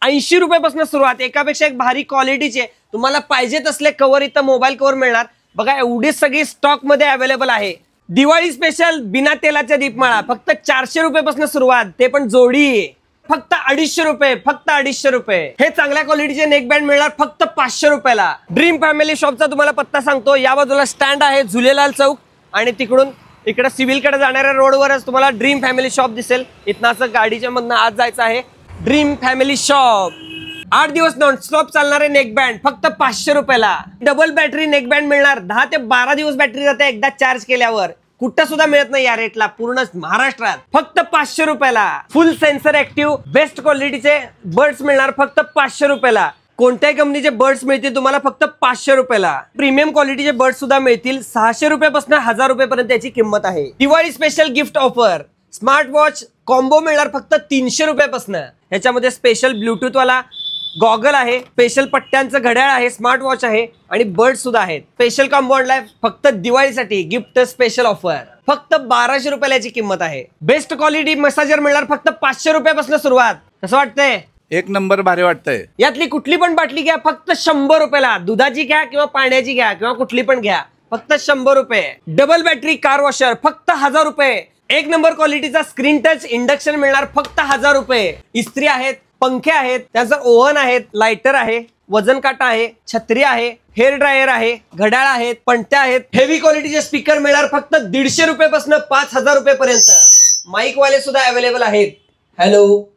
80 रुपयापासून सुरुवात, एकापेक्षा एक भारी क्वालिटीचे तुम्हाला पाहिजे तसले कव्हर इथं मोबाईल कव्हर मिळणार बघा। एवढी सगळी स्टॉक मध्ये अवेलेबल आहे। दिवाळी स्पेशल बिना तेलाच्या दीपमाळा फक्त 400 रुपयापासून सुरुवात, ते पण जोडी फक्त 250 रुपये, फक्त 250 रुपये। हे चांगल्या क्वालिटीचे नेक बँड मिळणार फक्त 500 रुपयाला। ड्रीम फॅमिली शॉपचा तुम्हाला पत्ता सांगतो, या बाजूला स्टँड आहे झुलेलाल चौक आणि तिकडून इकडे सिव्हिल कडे जाणाऱ्या रोडवरच तुम्हाला ड्रीम फॅमिली शॉप दिसेल। इथनं असं गाडीच्या मधनं आज जायचं आहे ड्रीम फॅमिली शॉप। 8 दिवस नॉनस्टॉप चालणारे नेक बँड फक्त 500 रुपयाला। डबल बॅटरी नेक बँड मिळणार, 10 ते 12 दिवस बॅटरी जाते एकदा चार्ज केल्यावर। कुठं सुद्धा मिळत नाही या रेटला पूर्ण महाराष्ट्रात, फक्त 500 रुपयाला। फुल सेन्सर ऍक्टिव्ह बेस्ट क्वालिटीचे बर्ड्स मिळणार फक्त 500 रुपयाला। कोणत्याही कंपनीचे बर्ड्स मिळतील तुम्हाला फक्त 500 रुपयाला। प्रीमियम क्वालिटीचे बर्ड्स सुद्धा मिळतील 600 रुपयापासून 1000 रुपयापर्यंत याची किंमत आहे। Diwali special gift offer smart watch combo मिळणार फक्त 300 रुपयापासून। ह्याच्यामध्ये स्पेशल ब्लूटूथ वाला गॉगल आहे, स्पेशल पट्ट्यांचं घड्याळ आहे, स्मार्ट वॉच आहे आणि बर्ड सुद्धा आहेत। स्पेशल कॉम्बो आणलाय फक्त दिवाळीसाठी, गिफ्ट स्पेशल ऑफर फक्त 1200 रुपयाला याची किंमत आहे। बेस्ट क्वालिटी मसाजर मिळणार फक्त 500 रुपयापासून सुरुवात। कसं वाटतंय? एक नंबर भारी वाटतंय। यातली कुठली पण बाटली घ्या फक्त 100 रुपयाला, दुधाची घ्या किंवा पाण्याची घ्या किंवा कुठली पण घ्या फक्त 100 रुपये। डबल बॅटरी कार वॉशर फक्त 1000 रुपये। एक नंबर क्वालिटीचा स्क्रीन टच इंडक्शन मिळणार फक्त 1000 रुपये। इस्त्री आहेत, पंखे आहेत, त्याचं ओव्हन आहेत, लायटर आहे, वजन काटा आहे, छत्री आहे, हेअर ड्रायर आहे, घड्याळ आहेत, पणत्या आहेत। हेवी क्वालिटीचे स्पीकर मिळणार फक्त 150 रुपयापासून 5000 रुपयापर्यंत। माईक वाले सुद्धा अवेलेबल आहेत। हॅलो